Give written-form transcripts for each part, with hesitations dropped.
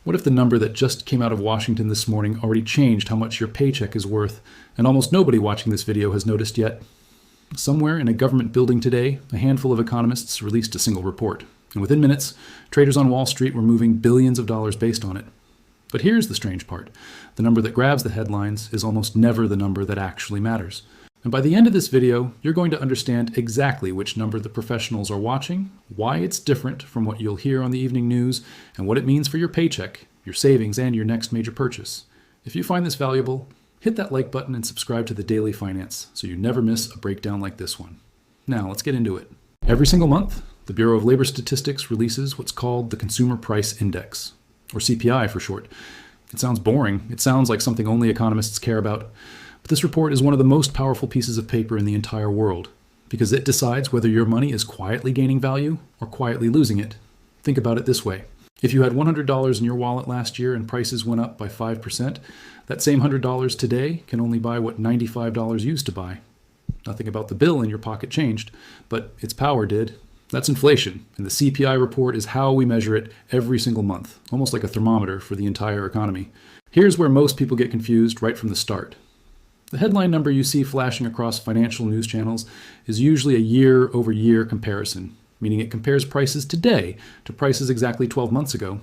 What if the number that just came out of Washington this morning already changed how much your paycheck is worth, and almost nobody watching this video has noticed yet? Somewhere in a government building today, a handful of economists released a single report, and within minutes, traders on Wall Street were moving billions of dollars based on it. But here's the strange part. The number that grabs the headlines is almost never the number that actually matters. And by the end of this video, you're going to understand exactly which number the professionals are watching, why it's different from what you'll hear on the evening news, and what it means for your paycheck, your savings, and your next major purchase. If you find this valuable, hit that like button and subscribe to the Daily Finance so you never miss a breakdown like this one. Now, let's get into it. Every single month, the Bureau of Labor Statistics releases what's called the Consumer Price Index, or CPI for short. It sounds boring. It sounds like something only economists care about. But this report is one of the most powerful pieces of paper in the entire world, because it decides whether your money is quietly gaining value or quietly losing it. Think about it this way. If you had $100 in your wallet last year and prices went up by 5%, that same $100 today can only buy what $95 used to buy. Nothing about the bill in your pocket changed, but its power did. That's inflation, and the CPI report is how we measure it every single month, almost like a thermometer for the entire economy. Here's where most people get confused right from the start. The headline number you see flashing across financial news channels is usually a year-over-year comparison, meaning it compares prices today to prices exactly 12 months ago.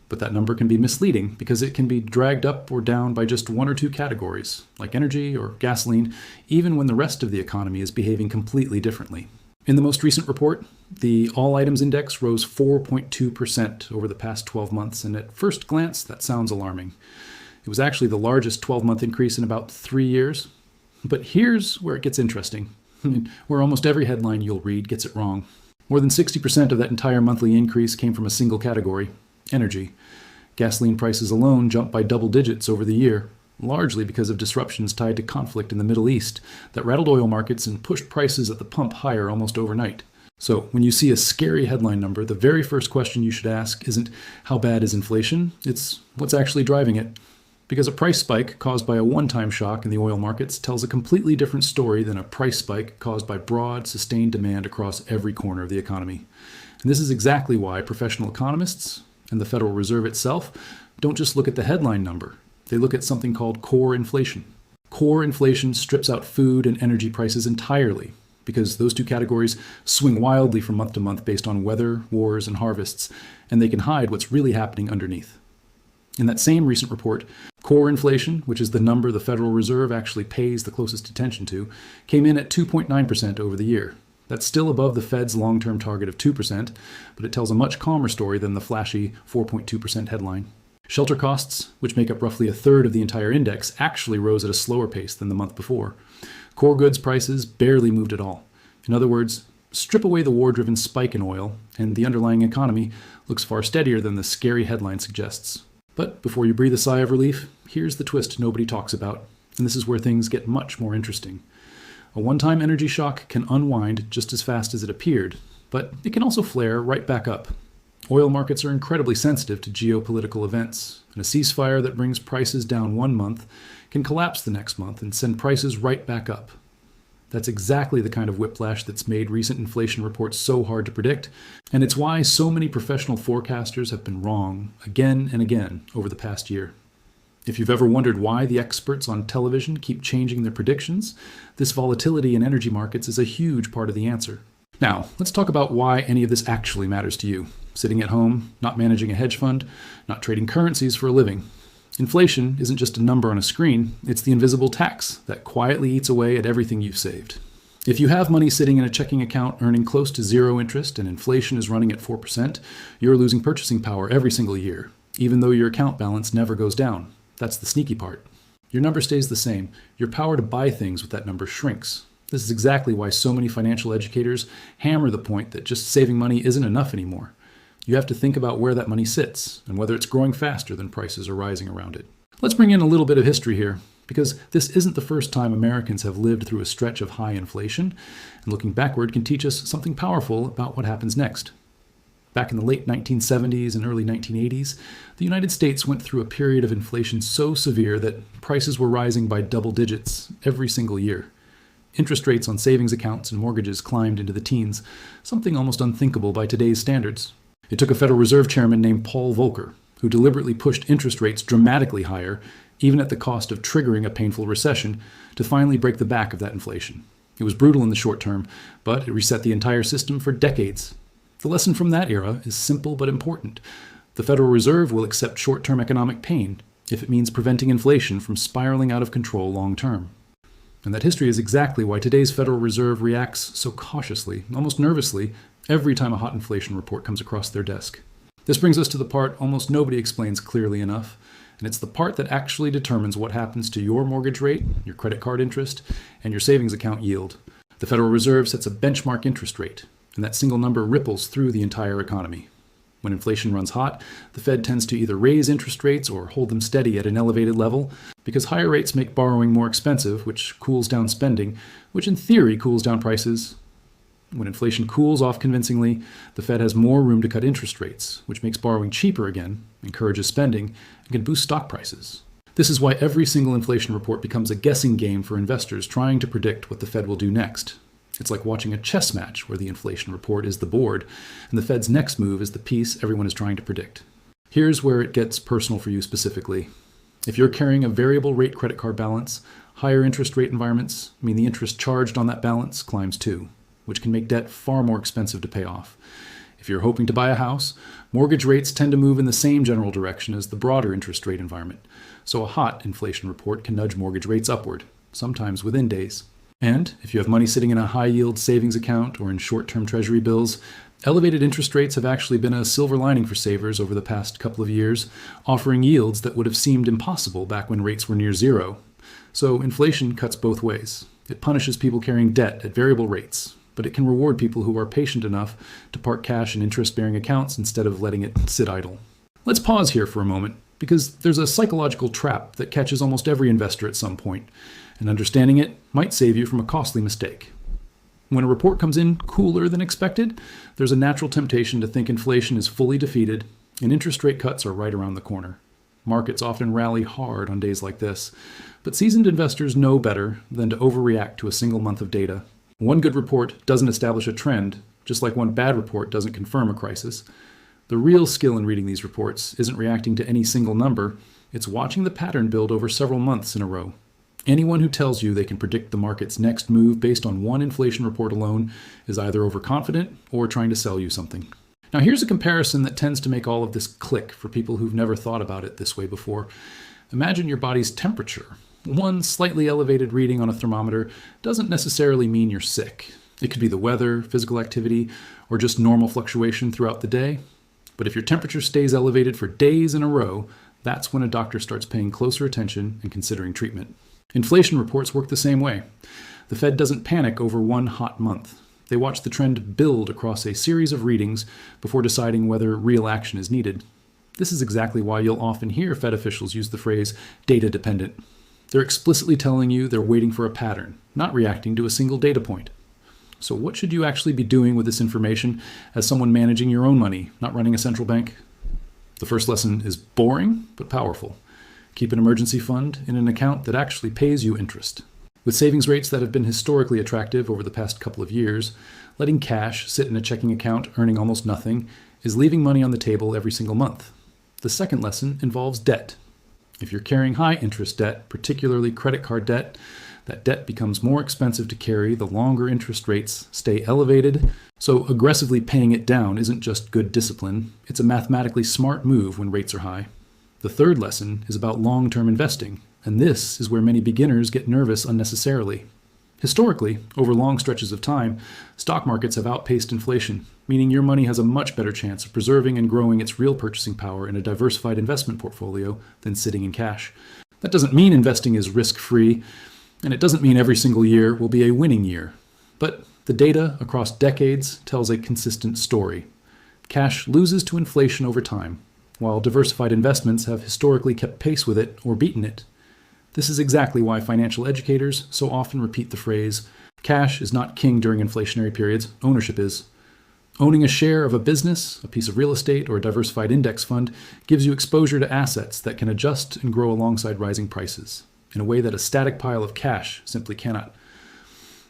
But that number can be misleading because it can be dragged up or down by just one or two categories, like energy or gasoline, even when the rest of the economy is behaving completely differently. In the most recent report, the All Items Index rose 4.2% over the past 12 months, and at first glance, that sounds alarming. It was actually the largest 12-month increase in about 3 years. But here's where it gets interesting, where almost every headline you'll read gets it wrong. More than 60% of that entire monthly increase came from a single category, energy. Gasoline prices alone jumped by double digits over the year, largely because of disruptions tied to conflict in the Middle East that rattled oil markets and pushed prices at the pump higher almost overnight. So when you see a scary headline number, the very first question you should ask isn't how bad is inflation, it's what's actually driving it. Because a price spike caused by a one-time shock in the oil markets tells a completely different story than a price spike caused by broad, sustained demand across every corner of the economy. And this is exactly why professional economists and the Federal Reserve itself don't just look at the headline number. They look at something called core inflation. Core inflation strips out food and energy prices entirely, because those two categories swing wildly from month to month based on weather, wars, and harvests, and they can hide what's really happening underneath. In that same recent report, core inflation, which is the number the Federal Reserve actually pays the closest attention to, came in at 2.9% over the year. That's still above the Fed's long-term target of 2%, but it tells a much calmer story than the flashy 4.2% headline. Shelter costs, which make up roughly a third of the entire index, actually rose at a slower pace than the month before. Core goods prices barely moved at all. In other words, strip away the war-driven spike in oil, and the underlying economy looks far steadier than the scary headline suggests. But before you breathe a sigh of relief, here's the twist nobody talks about, and this is where things get much more interesting. A one-time energy shock can unwind just as fast as it appeared, but it can also flare right back up. Oil markets are incredibly sensitive to geopolitical events, and a ceasefire that brings prices down one month can collapse the next month and send prices right back up. That's exactly the kind of whiplash that's made recent inflation reports so hard to predict, and it's why so many professional forecasters have been wrong again and again over the past year. If you've ever wondered why the experts on television keep changing their predictions, this volatility in energy markets is a huge part of the answer. Now, let's talk about why any of this actually matters to you. Sitting at home, not managing a hedge fund, not trading currencies for a living. Inflation isn't just a number on a screen, it's the invisible tax that quietly eats away at everything you've saved. If you have money sitting in a checking account earning close to zero interest and inflation is running at 4%, you're losing purchasing power every single year, even though your account balance never goes down. That's the sneaky part. Your number stays the same. Your power to buy things with that number shrinks. This is exactly why so many financial educators hammer the point that just saving money isn't enough anymore. You have to think about where that money sits and whether it's growing faster than prices are rising around it. Let's bring in a little bit of history here, because this isn't the first time Americans have lived through a stretch of high inflation, and looking backward can teach us something powerful about what happens next. Back in the late 1970s and early 1980s, the United States went through a period of inflation so severe that prices were rising by double digits every single year. Interest rates on savings accounts and mortgages climbed into the teens, something almost unthinkable by today's standards. It took a Federal Reserve chairman named Paul Volcker, who deliberately pushed interest rates dramatically higher, even at the cost of triggering a painful recession, to finally break the back of that inflation. It was brutal in the short term, but it reset the entire system for decades. The lesson from that era is simple but important. The Federal Reserve will accept short-term economic pain if it means preventing inflation from spiraling out of control long-term. And that history is exactly why today's Federal Reserve reacts so cautiously, almost nervously, every time a hot inflation report comes across their desk. This brings us to the part almost nobody explains clearly enough, and it's the part that actually determines what happens to your mortgage rate, your credit card interest, and your savings account yield. The Federal Reserve sets a benchmark interest rate, and that single number ripples through the entire economy. When inflation runs hot, the Fed tends to either raise interest rates or hold them steady at an elevated level, because higher rates make borrowing more expensive, which cools down spending, which in theory cools down prices. When inflation cools off convincingly, the Fed has more room to cut interest rates, which makes borrowing cheaper again, encourages spending, and can boost stock prices. This is why every single inflation report becomes a guessing game for investors trying to predict what the Fed will do next. It's like watching a chess match where the inflation report is the board, and the Fed's next move is the piece everyone is trying to predict. Here's where it gets personal for you specifically. If you're carrying a variable rate credit card balance, higher interest rate environments mean the interest charged on that balance climbs too, which can make debt far more expensive to pay off. If you're hoping to buy a house, mortgage rates tend to move in the same general direction as the broader interest rate environment, so a hot inflation report can nudge mortgage rates upward, sometimes within days. And if you have money sitting in a high-yield savings account or in short-term Treasury bills, elevated interest rates have actually been a silver lining for savers over the past couple of years, offering yields that would have seemed impossible back when rates were near zero. So inflation cuts both ways. It punishes people carrying debt at variable rates, but it can reward people who are patient enough to park cash in interest-bearing accounts instead of letting it sit idle. Let's pause here for a moment, because there's a psychological trap that catches almost every investor at some point, and understanding it might save you from a costly mistake. When a report comes in cooler than expected, there's a natural temptation to think inflation is fully defeated and interest rate cuts are right around the corner. Markets often rally hard on days like this, but seasoned investors know better than to overreact to a single month of data. One good report doesn't establish a trend, just like one bad report doesn't confirm a crisis. The real skill in reading these reports isn't reacting to any single number, it's watching the pattern build over several months in a row. Anyone who tells you they can predict the market's next move based on one inflation report alone is either overconfident or trying to sell you something. Now here's a comparison that tends to make all of this click for people who've never thought about it this way before. Imagine your body's temperature. One slightly elevated reading on a thermometer doesn't necessarily mean you're sick. It could be the weather, physical activity, or just normal fluctuation throughout the day. But if your temperature stays elevated for days in a row, that's when a doctor starts paying closer attention and considering treatment. Inflation reports work the same way. The Fed doesn't panic over one hot month. They watch the trend build across a series of readings before deciding whether real action is needed. This is exactly why you'll often hear Fed officials use the phrase data dependent. They're explicitly telling you they're waiting for a pattern, not reacting to a single data point. So what should you actually be doing with this information as someone managing your own money, not running a central bank? The first lesson is boring, but powerful. Keep an emergency fund in an account that actually pays you interest. With savings rates that have been historically attractive over the past couple of years, letting cash sit in a checking account earning almost nothing is leaving money on the table every single month. The second lesson involves debt. If you're carrying high interest debt, particularly credit card debt, that debt becomes more expensive to carry the longer interest rates stay elevated. So aggressively paying it down isn't just good discipline, it's a mathematically smart move when rates are high. The third lesson is about long-term investing, and this is where many beginners get nervous unnecessarily. Historically, over long stretches of time, stock markets have outpaced inflation, meaning your money has a much better chance of preserving and growing its real purchasing power in a diversified investment portfolio than sitting in cash. That doesn't mean investing is risk-free, and it doesn't mean every single year will be a winning year. But the data across decades tells a consistent story. Cash loses to inflation over time, while diversified investments have historically kept pace with it or beaten it. This is exactly why financial educators so often repeat the phrase, cash is not king during inflationary periods, ownership is. Owning a share of a business, a piece of real estate, or a diversified index fund gives you exposure to assets that can adjust and grow alongside rising prices, in a way that a static pile of cash simply cannot.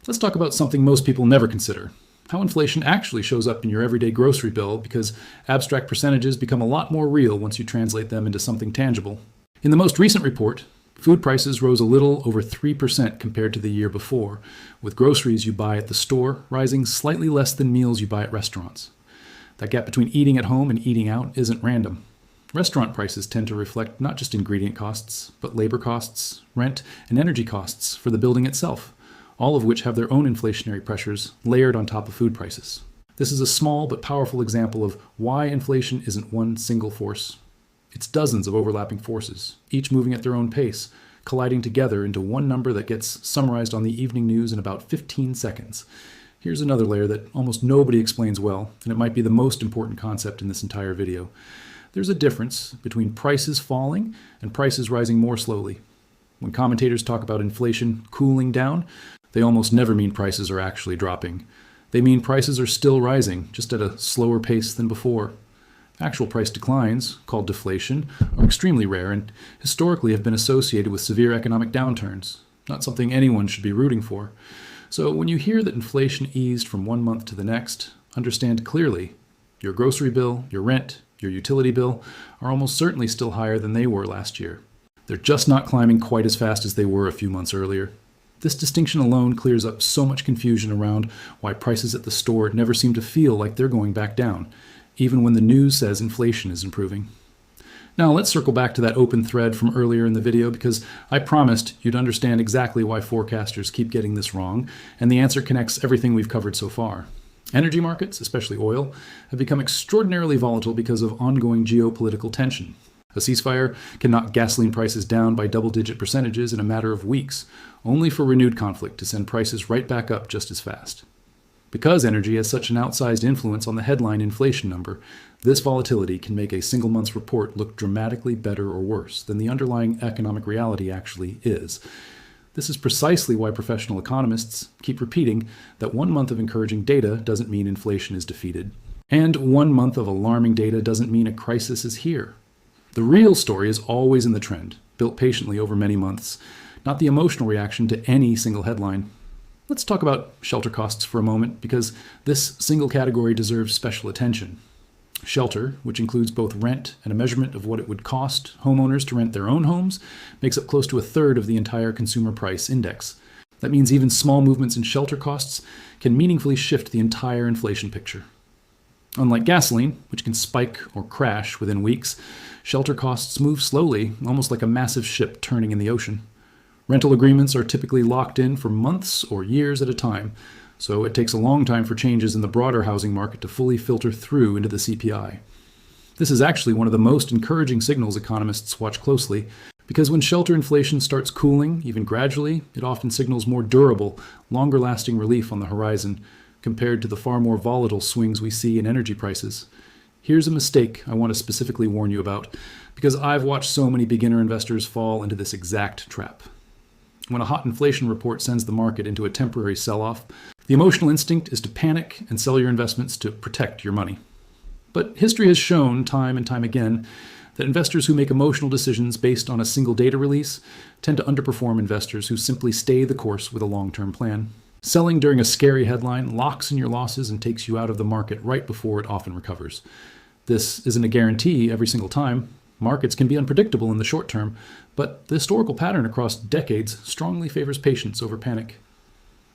Let's talk about something most people never consider, how inflation actually shows up in your everyday grocery bill, because abstract percentages become a lot more real once you translate them into something tangible. In the most recent report, food prices rose a little over 3% compared to the year before, with groceries you buy at the store rising slightly less than meals you buy at restaurants. That gap between eating at home and eating out isn't random. Restaurant prices tend to reflect not just ingredient costs, but labor costs, rent, and energy costs for the building itself, all of which have their own inflationary pressures layered on top of food prices. This is a small but powerful example of why inflation isn't one single force. It's dozens of overlapping forces, each moving at their own pace, colliding together into one number that gets summarized on the evening news in about 15 seconds. Here's another layer that almost nobody explains well, and it might be the most important concept in this entire video. There's a difference between prices falling and prices rising more slowly. When commentators talk about inflation cooling down, they almost never mean prices are actually dropping. They mean prices are still rising, just at a slower pace than before. Actual price declines, called deflation, are extremely rare and historically have been associated with severe economic downturns, not something anyone should be rooting for. So when you hear that inflation eased from one month to the next, understand clearly your grocery bill, your rent, your utility bill are almost certainly still higher than they were last year. They're just not climbing quite as fast as they were a few months earlier. This distinction alone clears up so much confusion around why prices at the store never seem to feel like they're going back down, even when the news says inflation is improving. Now let's circle back to that open thread from earlier in the video, because I promised you'd understand exactly why forecasters keep getting this wrong, and the answer connects everything we've covered so far. Energy markets, especially oil, have become extraordinarily volatile because of ongoing geopolitical tension. A ceasefire can knock gasoline prices down by double-digit percentages in a matter of weeks, only for renewed conflict to send prices right back up just as fast. Because energy has such an outsized influence on the headline inflation number, this volatility can make a single month's report look dramatically better or worse than the underlying economic reality actually is. This is precisely why professional economists keep repeating that 1 month of encouraging data doesn't mean inflation is defeated, and 1 month of alarming data doesn't mean a crisis is here. The real story is always in the trend, built patiently over many months, not the emotional reaction to any single headline. Let's talk about shelter costs for a moment, because this single category deserves special attention. Shelter, which includes both rent and a measurement of what it would cost homeowners to rent their own homes, makes up close to a third of the entire consumer price index. That means even small movements in shelter costs can meaningfully shift the entire inflation picture. Unlike gasoline, which can spike or crash within weeks, shelter costs move slowly, almost like a massive ship turning in the ocean. Rental agreements are typically locked in for months or years at a time, so it takes a long time for changes in the broader housing market to fully filter through into the CPI. This is actually one of the most encouraging signals economists watch closely, because when shelter inflation starts cooling, even gradually, it often signals more durable, longer-lasting relief on the horizon, compared to the far more volatile swings we see in energy prices. Here's a mistake I want to specifically warn you about, because I've watched so many beginner investors fall into this exact trap. When a hot inflation report sends the market into a temporary sell-off, the emotional instinct is to panic and sell your investments to protect your money. But history has shown time and time again that investors who make emotional decisions based on a single data release tend to underperform investors who simply stay the course with a long-term plan. Selling during a scary headline locks in your losses and takes you out of the market right before it often recovers. This isn't a guarantee every single time. Markets can be unpredictable in the short term, but the historical pattern across decades strongly favors patience over panic.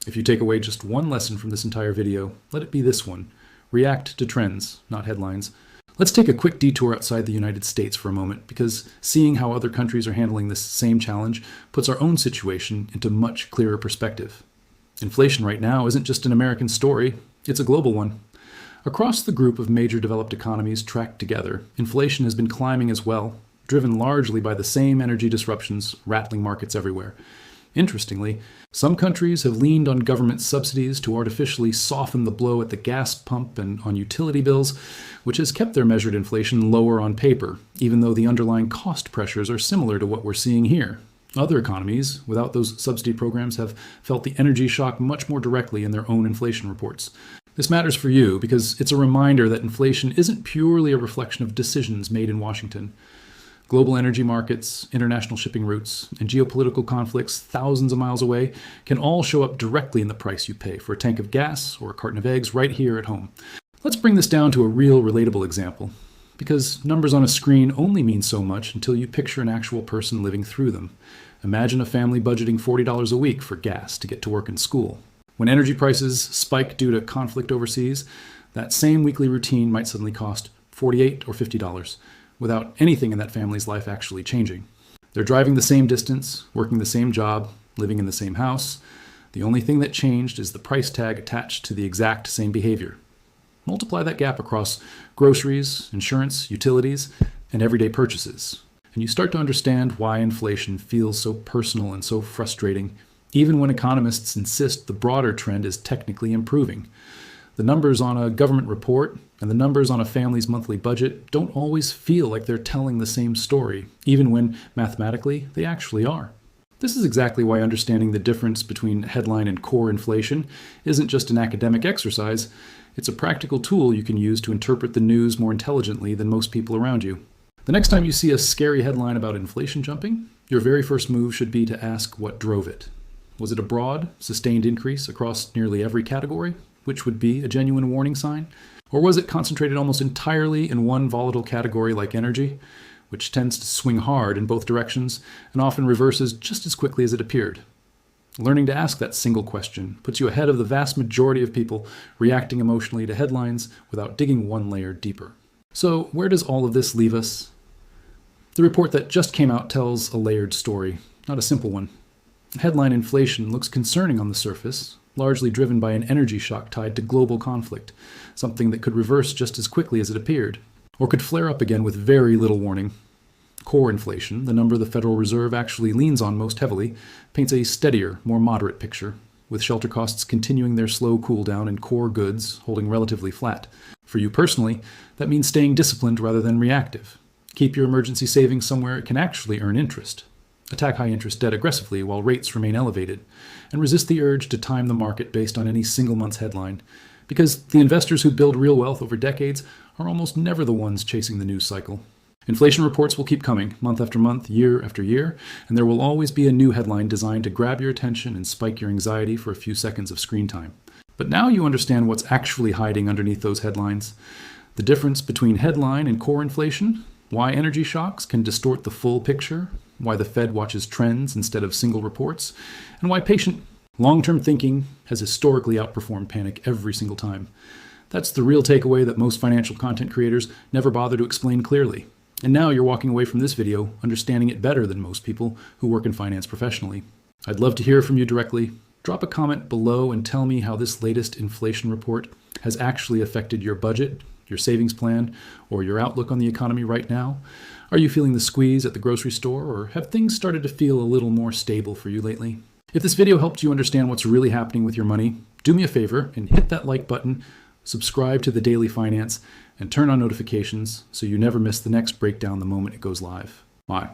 If you take away just one lesson from this entire video, let it be this one: react to trends, not headlines. Let's take a quick detour outside the United States for a moment, because seeing how other countries are handling this same challenge puts our own situation into much clearer perspective. Inflation right now isn't just an American story, it's a global one. Across the group of major developed economies tracked together, inflation has been climbing as well, driven largely by the same energy disruptions rattling markets everywhere. Interestingly, some countries have leaned on government subsidies to artificially soften the blow at the gas pump and on utility bills, which has kept their measured inflation lower on paper, even though the underlying cost pressures are similar to what we're seeing here. Other economies, without those subsidy programs, have felt the energy shock much more directly in their own inflation reports. This matters for you because it's a reminder that inflation isn't purely a reflection of decisions made in Washington. Global energy markets, international shipping routes, and geopolitical conflicts thousands of miles away can all show up directly in the price you pay for a tank of gas or a carton of eggs right here at home. Let's bring this down to a real relatable example, because numbers on a screen only mean so much until you picture an actual person living through them. Imagine a family budgeting $40 a week for gas to get to work and school. When energy prices spike due to conflict overseas, that same weekly routine might suddenly cost $48 or $50, without anything in that family's life actually changing. They're driving the same distance, working the same job, living in the same house. The only thing that changed is the price tag attached to the exact same behavior. Multiply that gap across groceries, insurance, utilities, and everyday purchases, and you start to understand why inflation feels so personal and so frustrating, even when economists insist the broader trend is technically improving. The numbers on a government report and the numbers on a family's monthly budget don't always feel like they're telling the same story, even when mathematically they actually are. This is exactly why understanding the difference between headline and core inflation isn't just an academic exercise, it's a practical tool you can use to interpret the news more intelligently than most people around you. The next time you see a scary headline about inflation jumping, your very first move should be to ask what drove it. Was it a broad, sustained increase across nearly every category, which would be a genuine warning sign? Or was it concentrated almost entirely in one volatile category like energy, which tends to swing hard in both directions and often reverses just as quickly as it appeared? Learning to ask that single question puts you ahead of the vast majority of people reacting emotionally to headlines without digging one layer deeper. So where does all of this leave us? The report that just came out tells a layered story, not a simple one. Headline inflation looks concerning on the surface, largely driven by an energy shock tied to global conflict, something that could reverse just as quickly as it appeared, or could flare up again with very little warning. Core inflation, the number the Federal Reserve actually leans on most heavily, paints a steadier, more moderate picture, with shelter costs continuing their slow cool down and core goods holding relatively flat. For you personally, that means staying disciplined rather than reactive. Keep your emergency savings somewhere it can actually earn interest. Attack high-interest debt aggressively while rates remain elevated, and resist the urge to time the market based on any single month's headline, because the investors who build real wealth over decades are almost never the ones chasing the news cycle. Inflation reports will keep coming, month after month, year after year, and there will always be a new headline designed to grab your attention and spike your anxiety for a few seconds of screen time. But now you understand what's actually hiding underneath those headlines. The difference between headline and core inflation, why energy shocks can distort the full picture, why the Fed watches trends instead of single reports, and why patient, long-term thinking has historically outperformed panic every single time. That's the real takeaway that most financial content creators never bother to explain clearly. And now you're walking away from this video understanding it better than most people who work in finance professionally. I'd love to hear from you directly. Drop a comment below and tell me how this latest inflation report has actually affected your budget, your savings plan, or your outlook on the economy right now. Are you feeling the squeeze at the grocery store, or have things started to feel a little more stable for you lately? If this video helped you understand what's really happening with your money, do me a favor and hit that like button, subscribe to the Daily Finance, and turn on notifications so you never miss the next breakdown the moment it goes live. Why?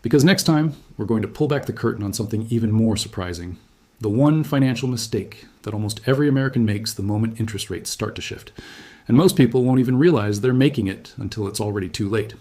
Because next time, we're going to pull back the curtain on something even more surprising. The one financial mistake that almost every American makes the moment interest rates start to shift. And most people won't even realize they're making it until it's already too late.